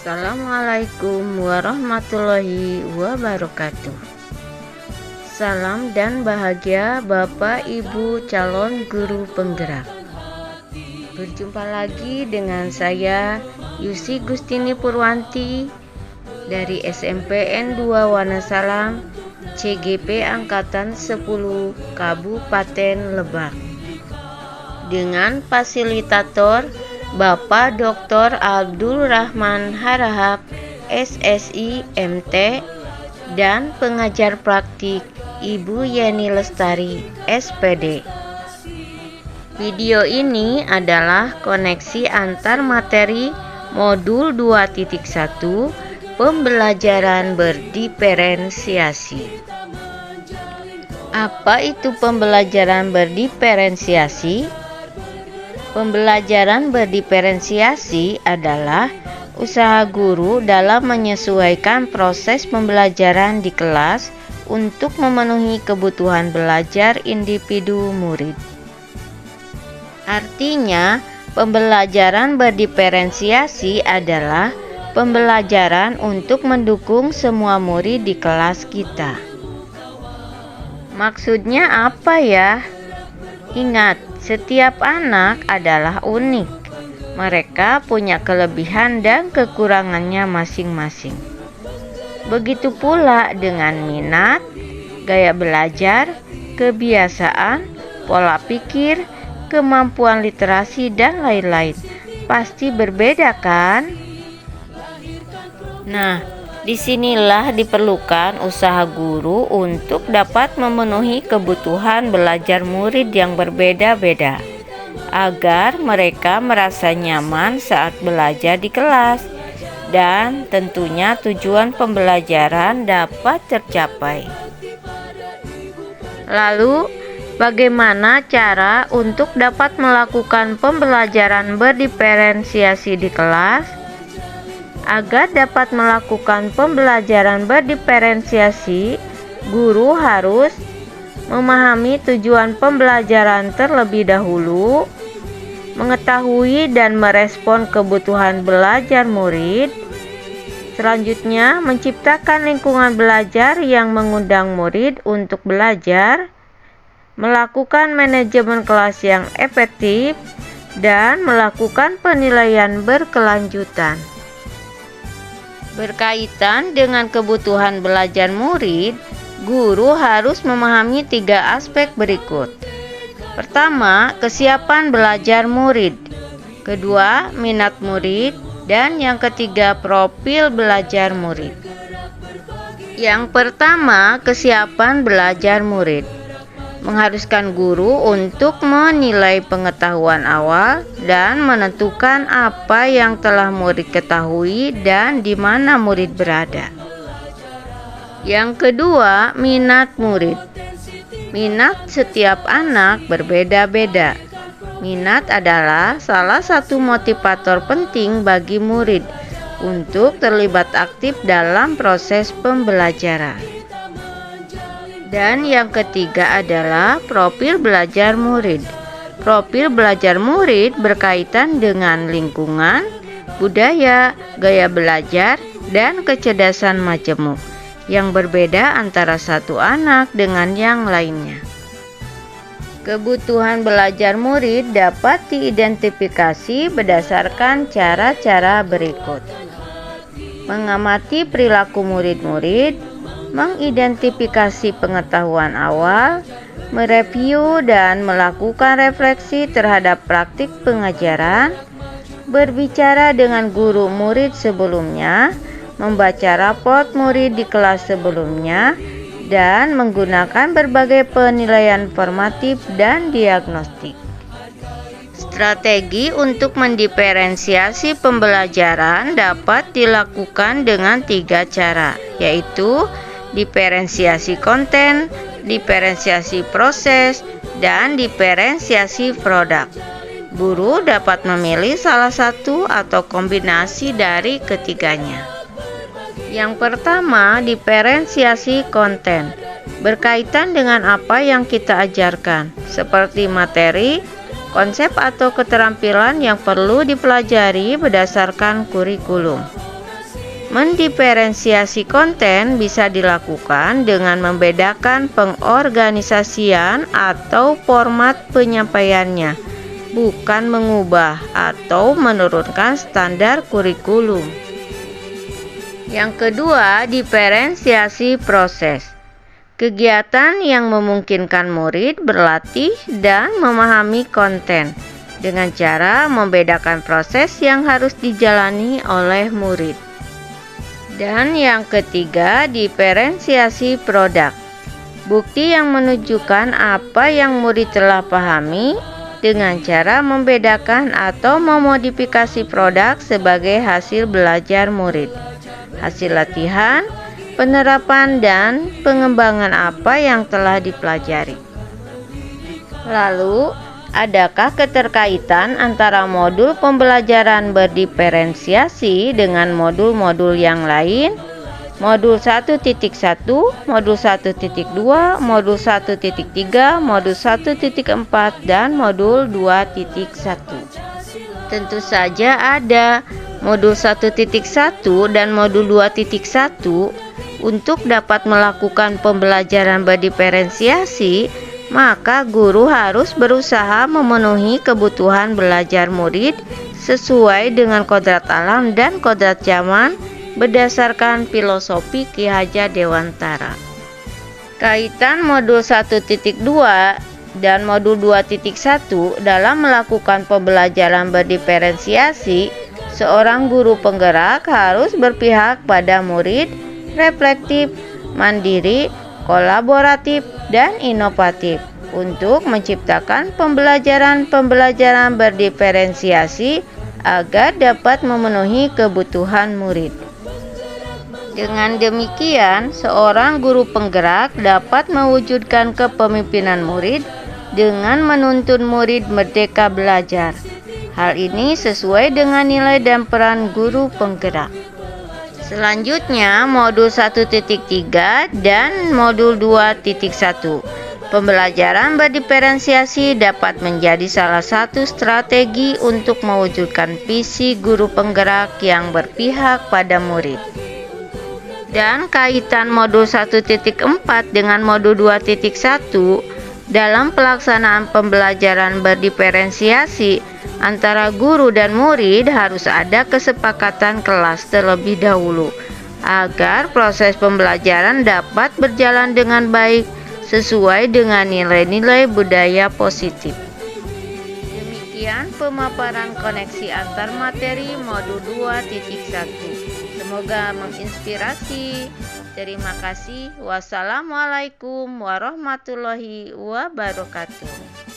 Assalamualaikum warahmatullahi wabarakatuh. Salam dan bahagia Bapak Ibu calon guru penggerak. Berjumpa lagi dengan saya Yusi Gustini Purwanti dari SMPN 2 Wonosalam, CGP Angkatan 10 Kabupaten Lebak, dengan fasilitator Bapak Dr. Abdul Rahman Harahap, SSI MT, dan pengajar praktik Ibu Yeni Lestari, SPD. Video ini adalah koneksi antar materi modul 2.1 pembelajaran berdiferensiasi. Apa itu pembelajaran berdiferensiasi? Pembelajaran berdiferensiasi adalah usaha guru dalam menyesuaikan proses pembelajaran di kelas untuk memenuhi kebutuhan belajar individu murid. Artinya, pembelajaran berdiferensiasi adalah pembelajaran untuk mendukung semua murid di kelas kita. Maksudnya apa ya? Ingat, setiap anak adalah unik. Mereka punya kelebihan dan kekurangannya masing-masing. Begitu pula dengan minat, gaya belajar, kebiasaan, pola pikir, kemampuan literasi, dan lain-lain. Pasti berbeda kan? Nah, disinilah diperlukan usaha guru untuk dapat memenuhi kebutuhan belajar murid yang berbeda-beda, agar mereka merasa nyaman saat belajar di kelas, dan tentunya tujuan pembelajaran dapat tercapai. Lalu, bagaimana cara untuk dapat melakukan pembelajaran berdiferensiasi di kelas? Agar dapat melakukan pembelajaran berdiferensiasi, guru harus memahami tujuan pembelajaran terlebih dahulu, mengetahui dan merespon kebutuhan belajar murid. Selanjutnya, menciptakan lingkungan belajar yang mengundang murid untuk belajar, melakukan manajemen kelas yang efektif, dan melakukan penilaian berkelanjutan. Berkaitan dengan kebutuhan belajar murid, guru harus memahami 3 aspek berikut. Pertama, kesiapan belajar murid. Kedua, minat murid. Dan yang ketiga, profil belajar murid. Yang pertama, kesiapan belajar murid. Mengharuskan guru untuk menilai pengetahuan awal dan menentukan apa yang telah murid ketahui dan di mana murid berada. Yang kedua, minat murid. Minat setiap anak berbeda-beda. Minat adalah salah satu motivator penting bagi murid untuk terlibat aktif dalam proses pembelajaran. Dan yang ketiga adalah profil belajar murid. Profil belajar murid berkaitan dengan lingkungan, budaya, gaya belajar, dan kecerdasan majemuk yang berbeda antara satu anak dengan yang lainnya. Kebutuhan belajar murid dapat diidentifikasi berdasarkan cara-cara berikut. Mengamati perilaku murid-murid, mengidentifikasi pengetahuan awal, mereview dan melakukan refleksi terhadap praktik pengajaran, berbicara dengan guru murid sebelumnya, membaca raport murid di kelas sebelumnya, dan menggunakan berbagai penilaian formatif dan diagnostik. Strategi untuk mendiferensiasi pembelajaran dapat dilakukan dengan 3 cara, yaitu diferensiasi konten, diferensiasi proses, dan diferensiasi produk. Guru dapat memilih salah satu atau kombinasi dari ketiganya. Yang pertama, diferensiasi konten. Berkaitan dengan apa yang kita ajarkan, seperti materi, konsep atau keterampilan yang perlu dipelajari berdasarkan kurikulum. Mendiferensiasi konten bisa dilakukan dengan membedakan pengorganisasian atau format penyampaiannya, bukan mengubah atau menurunkan standar kurikulum. Yang kedua, diferensiasi proses. Kegiatan yang memungkinkan murid berlatih dan memahami konten dengan cara membedakan proses yang harus dijalani oleh murid. Dan yang ketiga, diferensiasi produk. Bukti yang menunjukkan apa yang murid telah pahami dengan cara membedakan atau memodifikasi produk sebagai hasil belajar murid, hasil latihan, penerapan, dan pengembangan apa yang telah dipelajari. Lalu, adakah keterkaitan antara modul pembelajaran berdiferensiasi dengan modul-modul yang lain? Modul 1.1, modul 1.2, modul 1.3, modul 1.4, dan modul 2.1. Tentu saja ada. Modul 1.1 dan modul 2.1 untuk dapat melakukan pembelajaran berdiferensiasi, maka guru harus berusaha memenuhi kebutuhan belajar murid sesuai dengan kodrat alam dan kodrat zaman berdasarkan filosofi Ki Hajar Dewantara. Kaitan modul 1.2 dan modul 2.1 dalam melakukan pembelajaran berdiferensiasi, seorang guru penggerak harus berpihak pada murid, reflektif, mandiri, kolaboratif, dan inovatif untuk menciptakan pembelajaran berdiferensiasi agar dapat memenuhi kebutuhan murid. Dengan demikian, seorang guru penggerak dapat mewujudkan kepemimpinan murid dengan menuntun murid merdeka belajar. Hal ini sesuai dengan nilai dan peran guru penggerak. Selanjutnya, modul 1.3 dan modul 2.1. Pembelajaran berdiferensiasi dapat menjadi salah satu strategi untuk mewujudkan visi guru penggerak yang berpihak pada murid. Dan kaitan modul 1.4 dengan modul 2.1 dalam pelaksanaan pembelajaran berdiferensiasi antara guru dan murid harus ada kesepakatan kelas terlebih dahulu agar proses pembelajaran dapat berjalan dengan baik sesuai dengan nilai-nilai budaya positif. Demikian pemaparan koneksi antar materi modul 2.1. Semoga menginspirasi. Terima kasih. Wassalamualaikum warahmatullahi wabarakatuh.